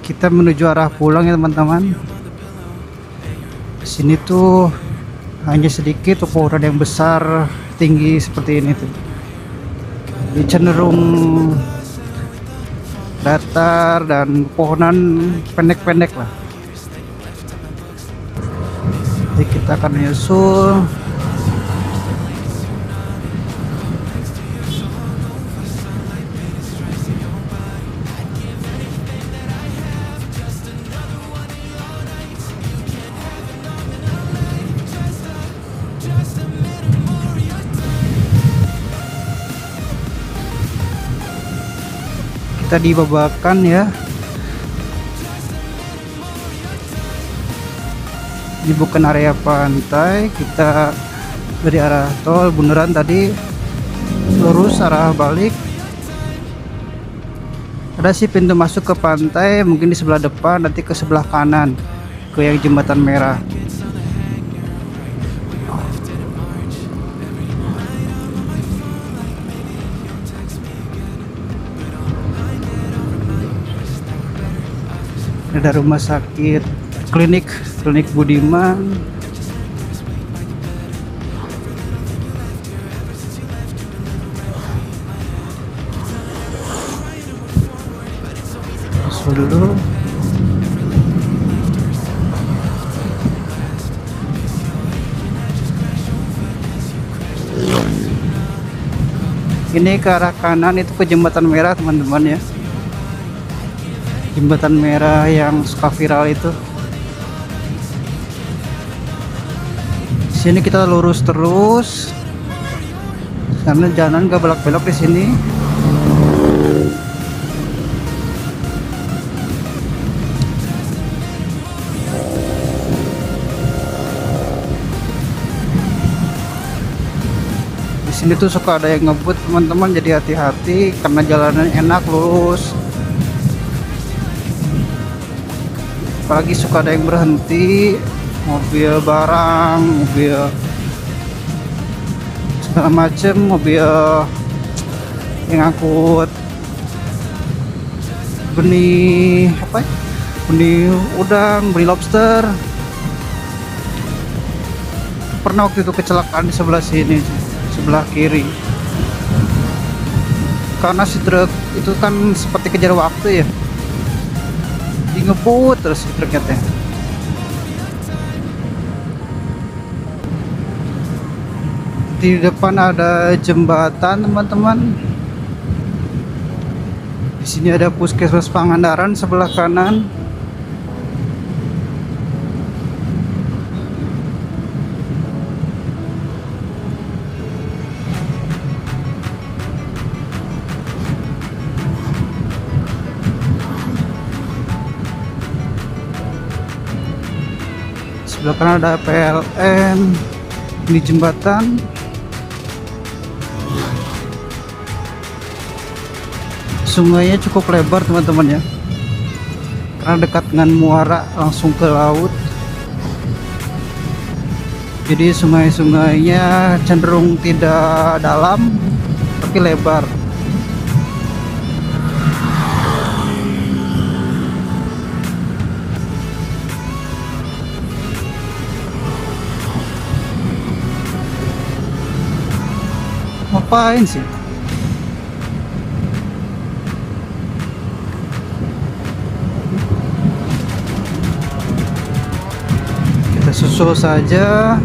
Kita menuju arah pulang ya teman-teman. Sini tuh hanya sedikit pepohonan yang besar tinggi seperti ini tuh. Jadi cenderung datar dan pohonan pendek-pendek lah. Jadi kita akan menyusul. Kita di Babakan ya, ini bukan area pantai. Kita dari arah tol beneran tadi lurus arah balik. Ada sih pintu masuk ke pantai, mungkin di sebelah depan, nanti ke sebelah kanan ke yang jembatan merah. Ada rumah sakit, klinik Budiman. Masuk dulu. Ini ke arah kanan itu ke jembatan merah teman-teman ya. Jembatan merah yang suka viral itu. Sini kita lurus terus, karena jalan gak belok-belok di sini. Di sini tuh suka ada yang ngebut teman-teman, jadi hati-hati karena jalanan enak lurus. Apalagi suka ada yang berhenti, mobil barang, mobil segala macem, mobil yang ngangkut benih apa ya? Benih udang, benih lobster. Pernah waktu itu kecelakaan di sebelah sini, sebelah kiri, karena si truk itu kan seperti kejar waktu ya, ngebut terus truknya teh. Di depan ada jembatan teman-teman. Di sini ada Puskesmas Pangandaran sebelah kanan. Sebelah kanan ada PLN. Di jembatan sungainya cukup lebar teman-teman ya, karena dekat dengan muara langsung ke laut. Jadi sungai-sungainya cenderung tidak dalam tapi lebar. Ngapain sih? Kita susul saja.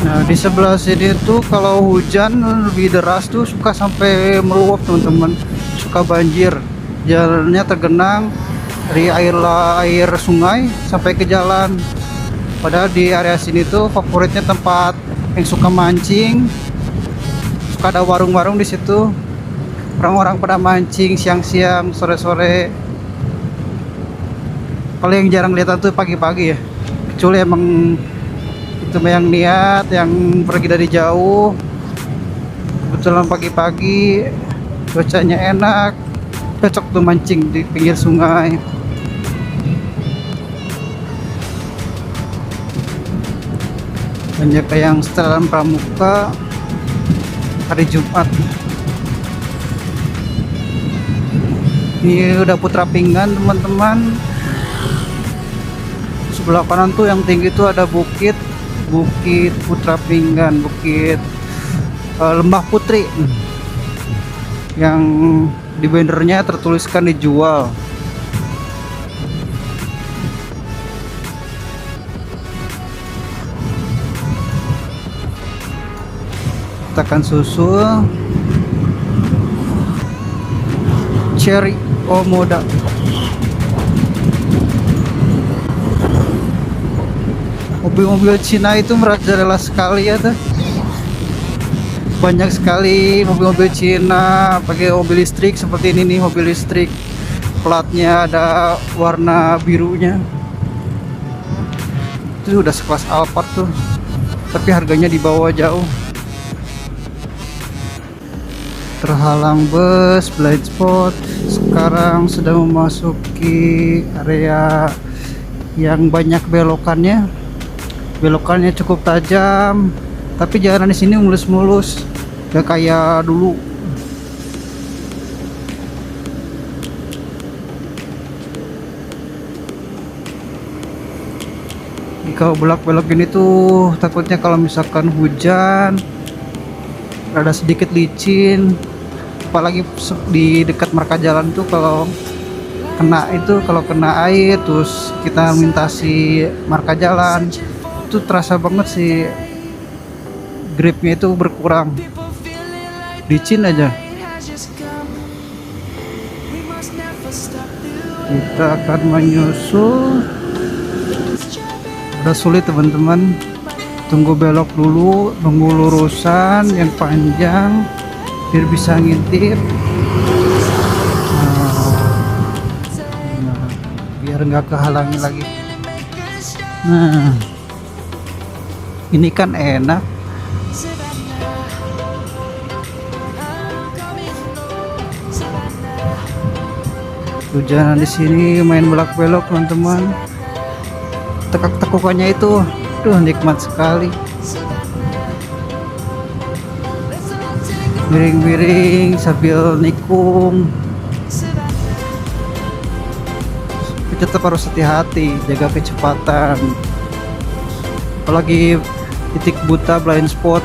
Nah, di sebelah sini tuh kalau hujan lebih deras tuh suka sampai meluap teman-teman, suka banjir. Jalannya tergenang dari air sungai sampai ke jalan. Padahal di area sini tuh favoritnya tempat yang suka mancing, suka ada warung-warung di situ. Orang-orang pada mancing siang-siang, sore-sore. Kalau yang jarang lihat tuh pagi-pagi ya, kecuali emang itu yang niat, yang pergi dari jauh. Kebetulan pagi-pagi cuacanya enak, cocok tuh mancing di pinggir sungai. Banyak yang setelan pramuka. hari Jumat. Ini udah Putra Pinggan teman-teman. Sebelah kanan tuh yang tinggi tuh ada bukit Putra Pinggan, bukit Lembah Putri, yang di bannernya tertuliskan dijual. Kita akan susul Cherry Omoda. Mobil-mobil Cina itu merajalela sekali ya tuh. Banyak sekali mobil-mobil Cina pakai mobil listrik seperti ini nih, mobil listrik. Platnya ada warna birunya. Itu udah sekelas Alphard tuh. Tapi harganya di bawah jauh. Terhalang bus blind spot. Sekarang sudah memasuki area yang banyak belokannya. Belokannya cukup tajam, tapi jalanan di sini mulus-mulus, gak kayak dulu. Kalau belok-belok gini tuh takutnya kalau misalkan hujan, ada sedikit licin, apalagi di dekat marka jalan tuh kalau kena air terus kita melintasi marka jalan itu terasa banget sih, gripnya itu berkurang, licin aja. Kita akan menyusul. Udah sulit teman-teman, tunggu belok dulu, tunggu lurusan yang panjang biar bisa ngintip. Biar nggak kehalangi lagi. Nah, ini kan enak. Hujan di sini main belok-belok teman-teman. Tekuk-tekukannya itu, nikmat sekali. Miring-miring sambil nikung. Tapi tetap harus hati-hati, jaga kecepatan. Apalagi titik buta blind spot.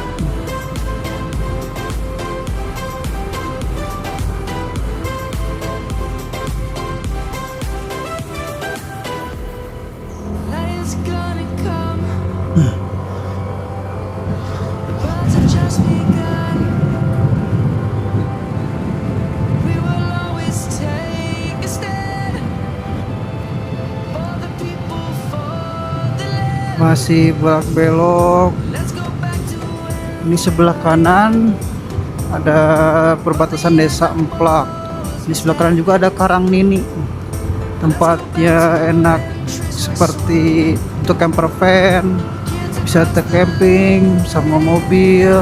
Masih belok-belok. Ini sebelah kanan ada perbatasan desa Emplak. Di sebelah kanan juga ada Karang Nini. Tempatnya enak, seperti untuk camper van, bisa camping sama mobil.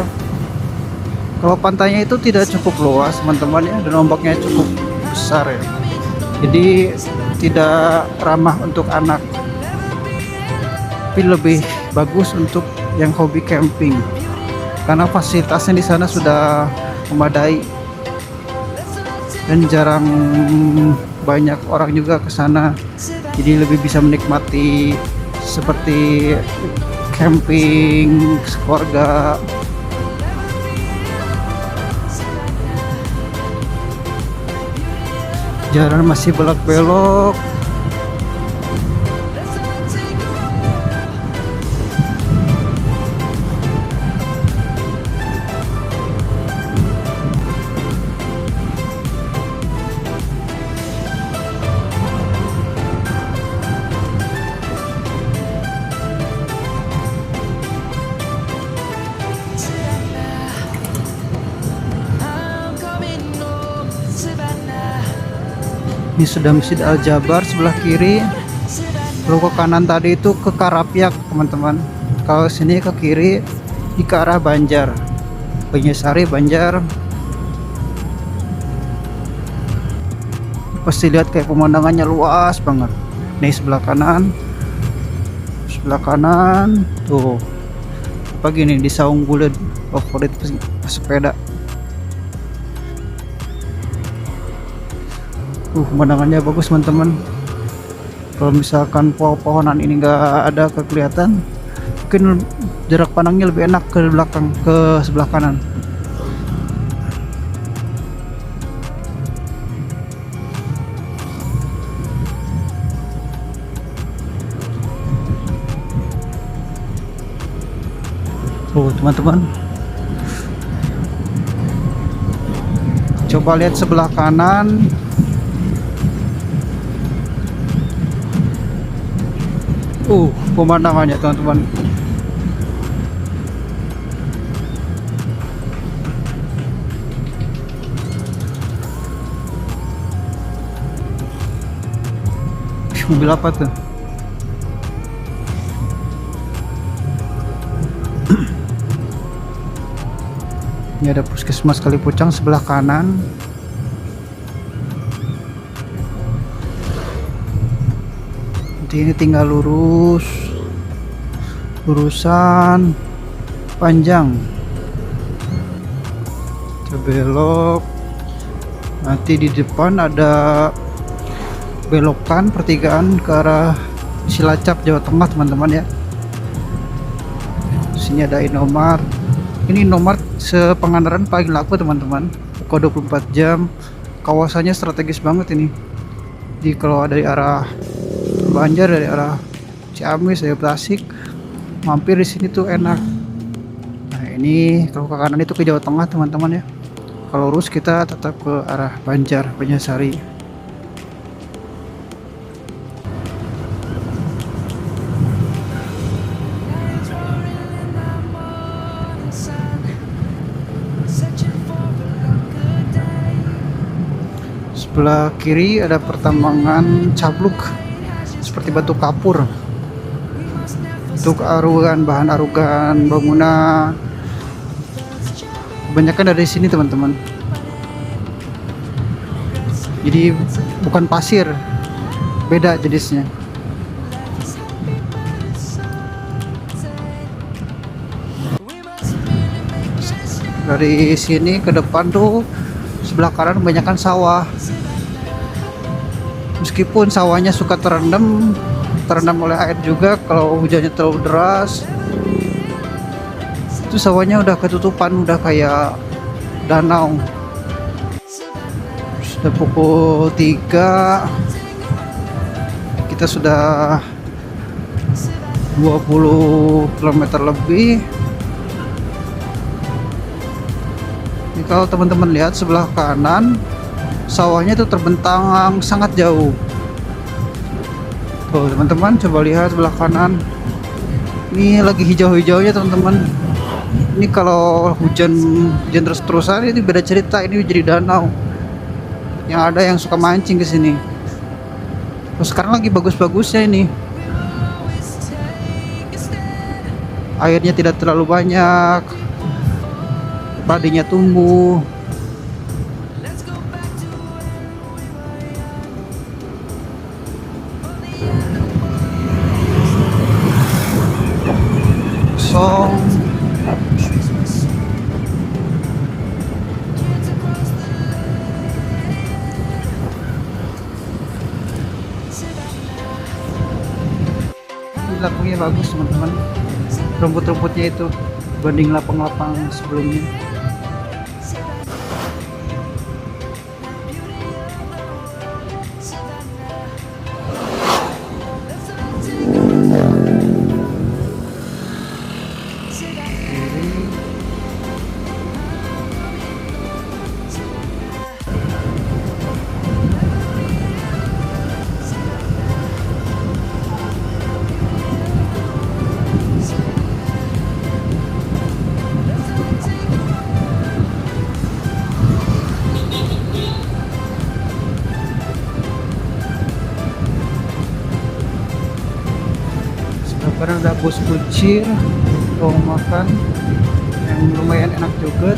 Kalau pantainya itu tidak cukup luas teman-teman ya, dan ombaknya cukup besar ya. Jadi tidak ramah untuk anak, tapi lebih bagus untuk yang hobi camping karena fasilitasnya di sana sudah memadai dan jarang banyak orang juga ke sana, jadi lebih bisa menikmati seperti camping sekeluarga. Jalan masih belok-belok. Ini sudah Masjid Al Jabar sebelah kiri. Kalau ke kanan tadi itu ke Karapiak teman-teman. Kalau sini ke kiri di ke arah Banjar, Banjarsari, Banjar. Pasti lihat kayak pemandangannya luas banget. Nih sebelah kanan tuh apa gini di Saung Bulet favorit pesepeda. Pemandangannya bagus teman-teman. Kalau misalkan pohon-pohonan ini nggak ada kelihatan, mungkin jarak pandangnya lebih enak ke belakang, ke sebelah kanan. Teman-teman, coba lihat sebelah kanan. Pemandangannya teman-teman. Mobil apa tuh? Ini ada puskesmas Kalipucang sebelah kanan. Nanti ini tinggal lurusan panjang. Kita belok. Nanti di depan ada belokan pertigaan ke arah Cilacap, Jawa Tengah teman-teman ya. Sini ada Indomart. Ini Indomart sepangandaran paling laku teman-teman, buka 24 jam. Kawasannya strategis banget ini. Jadi kalau dari arah Banjar, dari arah Ciamis, dari Tasik, mampir di sini tuh enak. Nah ini kalau ke kanan itu ke Jawa Tengah teman-teman ya. Kalau lurus kita tetap ke arah Banjar, Banjarsari. Sebelah kiri ada pertambangan cabluk seperti batu kapur. Untuk bahan arugan bangunan kebanyakan dari sini teman-teman. Jadi bukan pasir, beda jenisnya. Dari sini ke depan tuh sebelah kanan kebanyakan sawah. Meskipun sawahnya suka terendam oleh air juga kalau hujannya terlalu deras. Itu sawahnya udah ketutupan, udah kayak danau. Sudah pukul 3, kita sudah 20 km lebih. Ini kalau teman-teman lihat sebelah kanan, sawahnya itu terbentang sangat jauh. Tuh teman-teman, coba lihat sebelah kanan. Ini lagi hijau-hijaunya teman-teman. Ini kalau hujan terus-terusan itu beda cerita, ini jadi danau. Yang ada yang suka mancing ke sini. Terus sekarang lagi bagus-bagusnya ini. Airnya tidak terlalu banyak. Padinya tumbuh. Lapangnya bagus teman-teman, rumput-rumputnya itu banding lapang-lapang sebelumnya. Sekarang ada bus kucing ruang makan yang lumayan enak juga.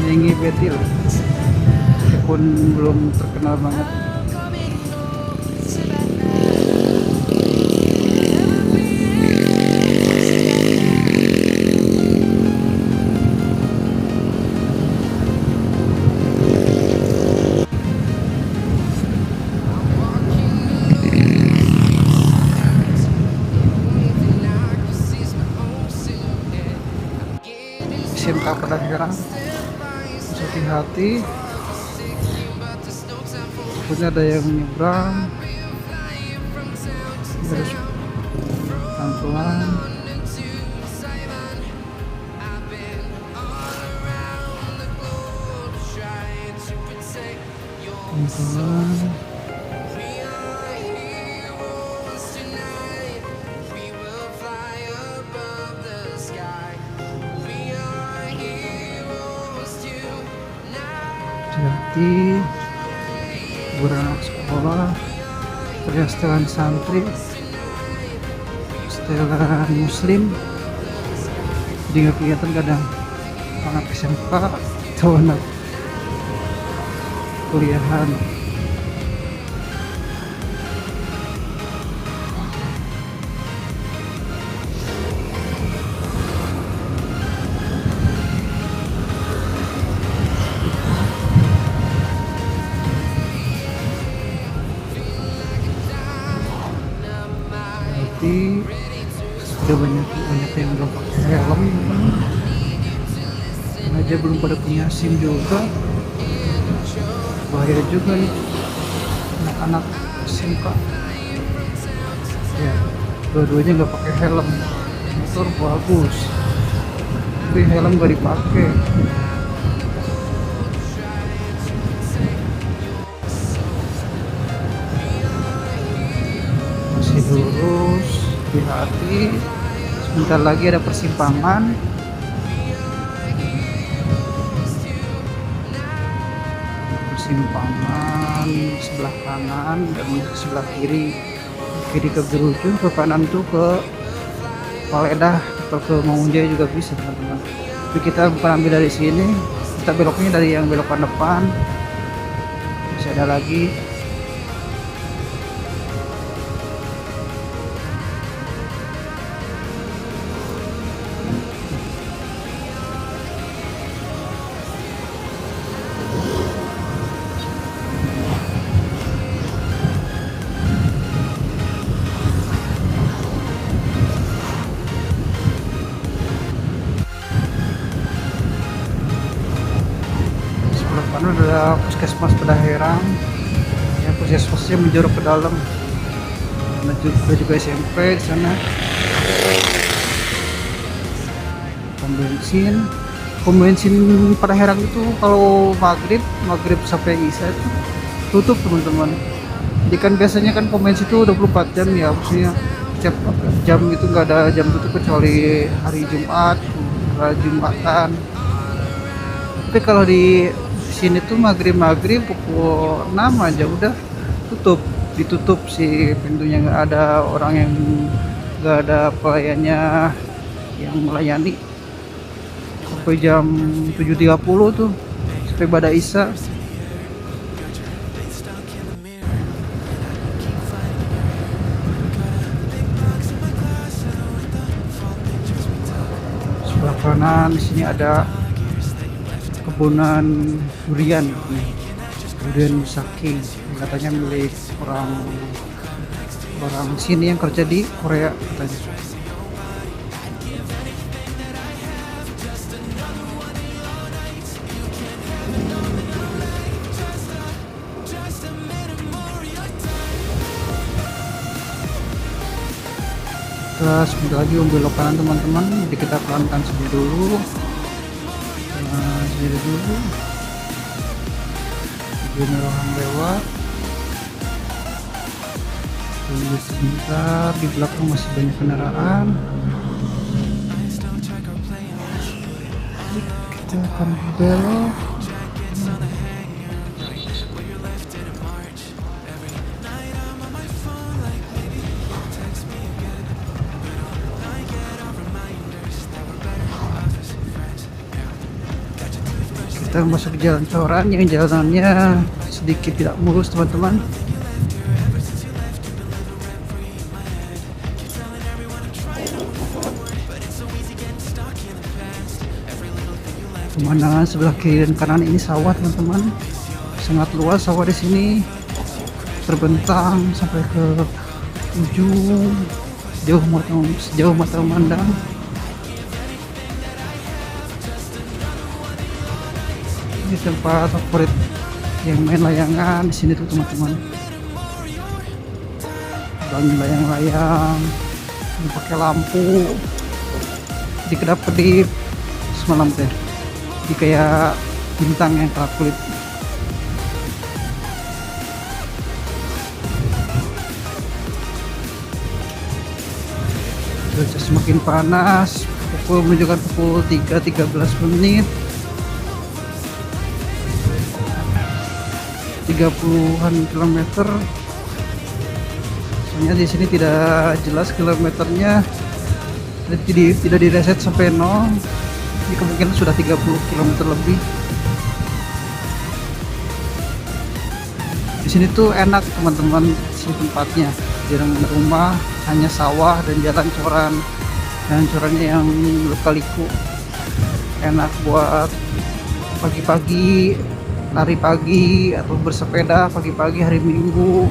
Nengi Betil, walaupun belum terkenal banget. mereka pada heran. Hati-hati, takutnya ada yang nyebrang, harus pelan-pelan. Pelan-pelan. Hati-hati, beranak sekolah, setelan santri, setelan muslim, jadi nggak kelihatan kadang anak SMK atau anak kuliahan. Sudah banyak yang belum pakai helm, aja belum pada punya SIM juga, bahaya juga nih anak-anak SMK ya. Dua-duanya nggak pakai helm, motor bagus tapi helm nggak dipakai. Masih lurus, hati-hati, sebentar lagi ada persimpangan. Sebelah kanan dan sebelah kiri ke Gerujung, ke kanan tuh ke Paledah atau ke Maunjai juga bisa teman-teman. Tapi kita bukan ambil dari sini, kita beloknya dari yang belokan depan. Masih ada lagi. Karena ada puskesmas Pedaherang ya, puskesmasnya menjorok ke dalam. Ada juga SMP di sana. Pom bensin Pedaherang itu kalau maghrib sampai isya itu tutup teman-teman. Jadi kan biasanya kan pom bensin itu 24 jam ya, maksudnya setiap jam itu nggak ada jam tutup kecuali hari Jumat, hari Jumatan. Tapi kalau di sini tuh maghrib pukul 6 aja udah ditutup si pintunya, nggak ada orang yang, nggak ada pelayannya yang melayani sampai jam 7.30 tuh, sampai pada isya. Sebelah kanan di sini ada kebunan durian Musaki, katanya milik orang sini yang kerja di Korea katanya. Kita sebentar lagi belok kanan teman-teman, jadi kita pelan-pelan dulu. Ini orang lewat. Tunggu sebentar, di belakang masih banyak kendaraan. Kita akan belok. Kita masuk jalan Coran yang jalanannya sedikit tidak mulus teman-teman. Pemandangan sebelah kiri dan kanan ini sawah teman-teman, sangat luas sawah di sini, terbentang sampai ke ujung, sejauh mata memandang. Ini tempat favorit yang main layangan di sini tuh teman-teman. Bangun layang-layang, pakai lampu, di kedap-kedip semalam teh. Jadi kayak bintang yang kelap kulit. Cuaca semakin panas, menunjukkan pukul 3.13 menit. 30-an kilometer. Soalnya di sini tidak jelas kilometernya, tidak direset sampai 0. Ini kemungkinan sudah 30 km lebih. Di sini tuh enak teman-teman, si tempatnya jarang rumah, hanya sawah dan jalan coran, dan corannya yang lika-liku. Enak buat pagi-pagi, lari pagi atau bersepeda pagi-pagi hari Minggu.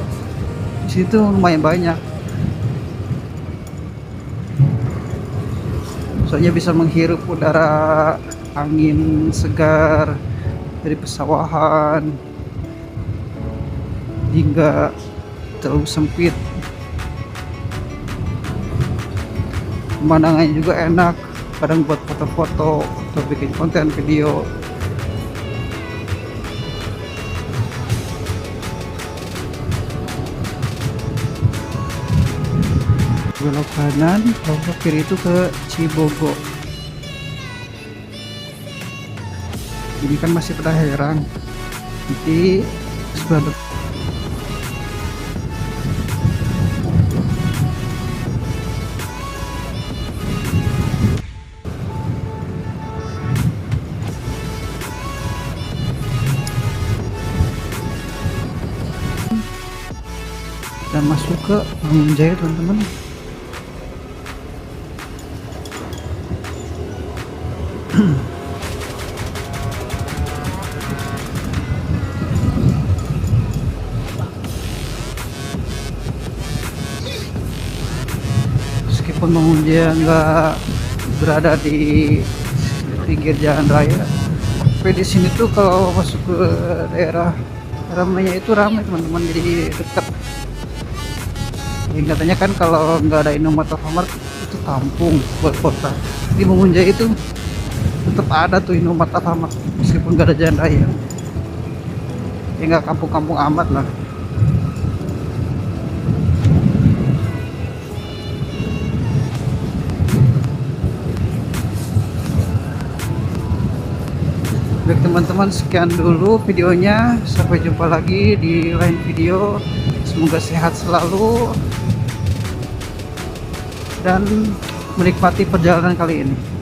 Di situ lumayan banyak, soalnya bisa menghirup udara angin segar dari pesawahan, hingga terlalu sempit. Pemandangannya juga enak, kadang buat foto-foto atau bikin konten video. Belok kanan, belok kiri itu ke Cibogo. Ini kan masih pada Herang, nanti sebelah depan. Dan masuk ke Mangunjaya teman-teman. Meskipun Mangunjaya nggak berada di pinggir jalan raya, tapi di sini tuh kalau masuk ke daerah ramainya itu ramai teman-teman, jadi dekat. Yang katanya kan kalau nggak ada Indomaret Alfamart itu tampung buat kota. Di Mangunjaya itu tetap ada tuh Indomaret Alfamart meskipun nggak ada jalan raya. Ya nggak kampung-kampung amat lah. Baik teman-teman, sekian dulu videonya. Sampai jumpa lagi di lain video. Semoga sehat selalu dan menikmati perjalanan kali ini.